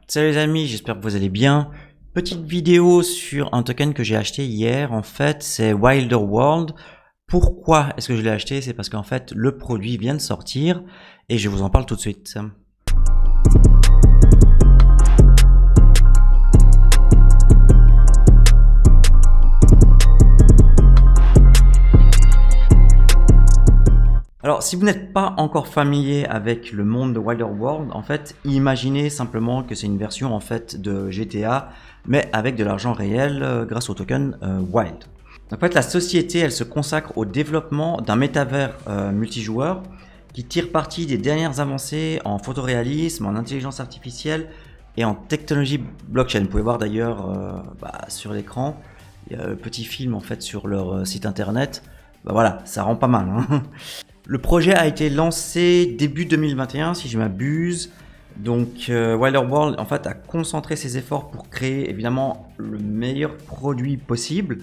Salut les amis, j'espère que vous allez bien. Petite vidéo sur un token que j'ai acheté hier, en fait c'est Wilder World. Pourquoi est-ce que je l'ai acheté? C'est parce qu'en fait le produit vient de sortir et je vous en parle tout de suite. Alors, si vous n'êtes pas encore familier avec le monde de Wilder World, en fait, imaginez simplement que c'est une version en fait de GTA, mais avec de l'argent réel grâce au token Wild. En fait, la société, elle se consacre au développement d'un métavers multijoueur qui tire parti des dernières avancées en photoréalisme, en intelligence artificielle et en technologie blockchain. Vous pouvez voir d'ailleurs sur l'écran, il y a un petit film en fait sur leur site internet. Voilà, ça rend pas mal. Hein. Le projet a été lancé début 2021 si je m'abuse. Donc Wilder World en fait a concentré ses efforts pour créer évidemment le meilleur produit possible.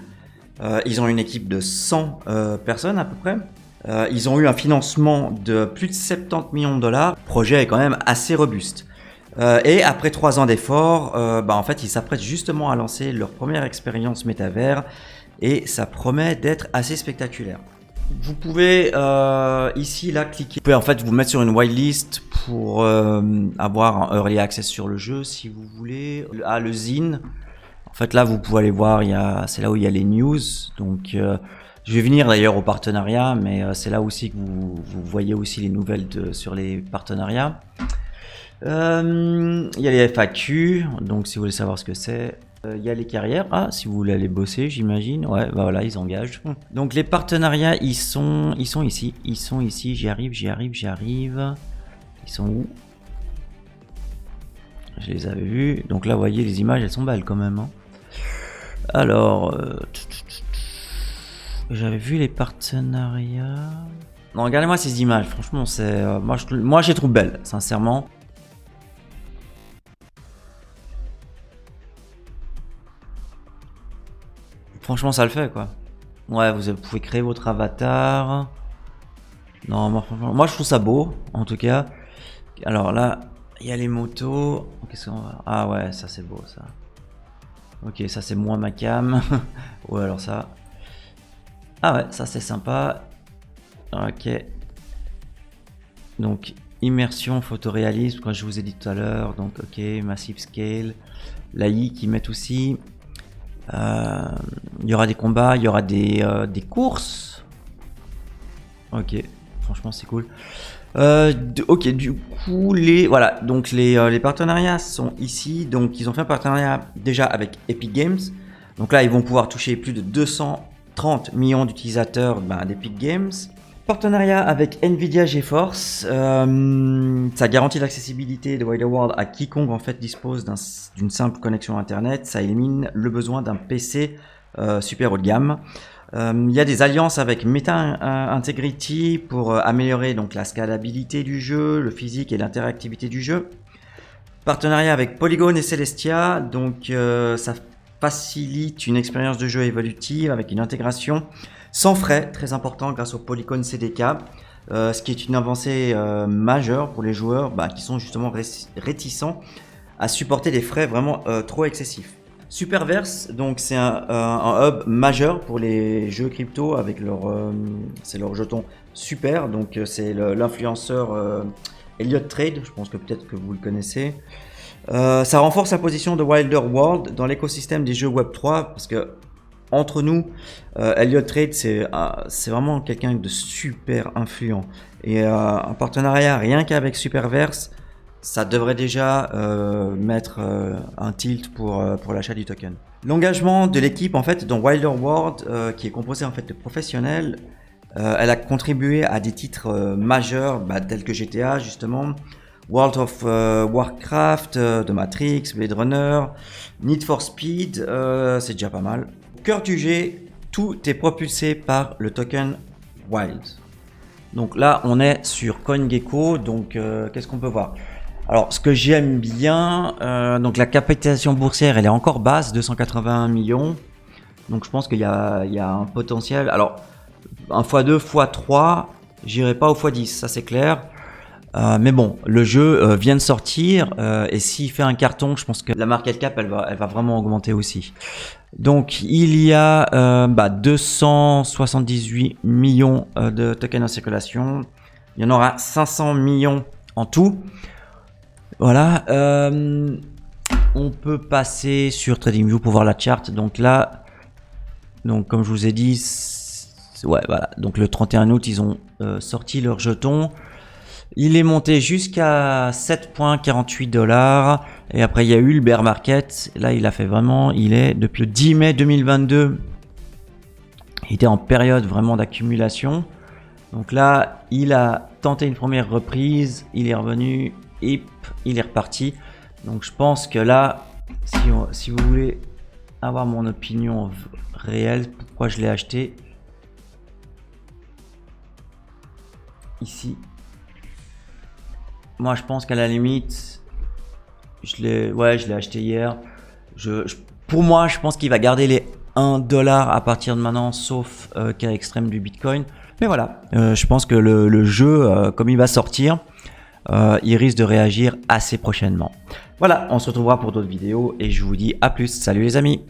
Ils ont une équipe de 100 personnes à peu près. Ils ont eu un financement de plus de 70 millions de dollars. Le projet est quand même assez robuste. Et après 3 ans d'efforts, en fait ils s'apprêtent justement à lancer leur première expérience métavers et ça promet d'être assez spectaculaire. Vous pouvez ici là cliquer. Vous pouvez en fait vous mettre sur une whitelist pour avoir un early access sur le jeu si vous voulez. Le zine. En fait là vous pouvez aller voir, c'est là où il y a les news. Donc je vais venir d'ailleurs au partenariat, mais c'est là aussi que vous voyez aussi les nouvelles sur les partenariats. Il y a les FAQ, donc si vous voulez savoir ce que c'est. Il y a les carrières, si vous voulez aller bosser j'imagine, ouais voilà ils engagent. Donc les partenariats ils sont ici, j'y arrive. Ils sont où? Je les avais vus, donc là vous voyez les images elles sont belles quand même. Hein. Alors, j'avais vu les partenariats. Non regardez-moi ces images, franchement c'est, moi je les trouve belles, sincèrement. Franchement, ça le fait quoi. Ouais, vous pouvez créer votre avatar. Non, moi je trouve ça beau, en tout cas. Alors là, il y a les motos. Qu'est-ce qu'on va... Ah ouais, ça c'est beau ça. Ok, ça c'est moins ma cam. Ouais, alors ça. Ah ouais, ça c'est sympa. Ok. Donc, immersion, photoréalisme, comme je vous ai dit tout à l'heure. Donc, ok, massive scale. L'AI qui met aussi. Il y aura des combats, il y aura des courses. Ok, franchement c'est cool. Ok, du coup voilà, donc les partenariats sont ici. Donc ils ont fait un partenariat déjà avec Epic Games. Donc là ils vont pouvoir toucher plus de 230 millions d'utilisateurs d'Epic Games. Partenariat avec Nvidia GeForce, ça garantit l'accessibilité de Wilder World à quiconque en fait dispose d'une simple connexion internet. Ça élimine le besoin d'un PC super haut de gamme. Il y a des alliances avec Meta Integrity pour améliorer donc la scalabilité du jeu, le physique et l'interactivité du jeu. Partenariat avec Polygon et Celestia, donc ça facilite une expérience de jeu évolutive avec une intégration sans frais, très important grâce au Polygon CDK, ce qui est une avancée majeure pour les joueurs qui sont justement réticents à supporter des frais vraiment trop excessifs. Superverse, donc c'est un hub majeur pour les jeux crypto avec c'est leur jeton Super, donc c'est l'influenceur Elliott Trade, je pense que peut-être que vous le connaissez. Ça renforce la position de Wilder World dans l'écosystème des jeux Web3 parce que entre nous, Elliott Trade c'est vraiment quelqu'un de super influent et un partenariat rien qu'avec Superverse, ça devrait déjà mettre un tilt pour l'achat du token. L'engagement de l'équipe en fait dans Wilder World qui est composé en fait de professionnels, elle a contribué à des titres majeurs tels que GTA justement, World of Warcraft, de Matrix, Blade Runner, Need for Speed, c'est déjà pas mal. Cœur du G, tout est propulsé par le token Wild. Donc là, on est sur CoinGecko. Donc, qu'est-ce qu'on peut voir? Alors, ce que j'aime bien, donc la capitalisation boursière, elle est encore basse, 281 millions. Donc, je pense qu'il y a un potentiel. Alors, un x2, x3, j'irai pas au x10, ça c'est clair. Mais bon, le jeu vient de sortir et s'il fait un carton, je pense que la market cap, elle va vraiment augmenter aussi. Donc, il y a 278 millions de tokens en circulation. Il y en aura 500 millions en tout. Voilà. On peut passer sur TradingView pour voir la charte. Donc là, comme je vous ai dit, ouais, voilà. Donc le 31 août, ils ont sorti leur jeton. Il est monté jusqu'à 7,48 $. Et après, il y a eu le bear market. Là, il a fait vraiment, il est depuis le 10 mai 2022. Il était en période vraiment d'accumulation. Donc là, il a tenté une première reprise. Il est revenu et il est reparti. Donc je pense que là, si vous voulez avoir mon opinion réelle, pourquoi je l'ai acheté ici. Moi, je pense qu'à la limite, je l'ai acheté hier. Pour moi, je pense qu'il va garder les 1 $ à partir de maintenant, sauf cas extrême du Bitcoin. Mais voilà, je pense que le jeu, comme il va sortir, il risque de réagir assez prochainement. Voilà, on se retrouvera pour d'autres vidéos et je vous dis à plus. Salut les amis!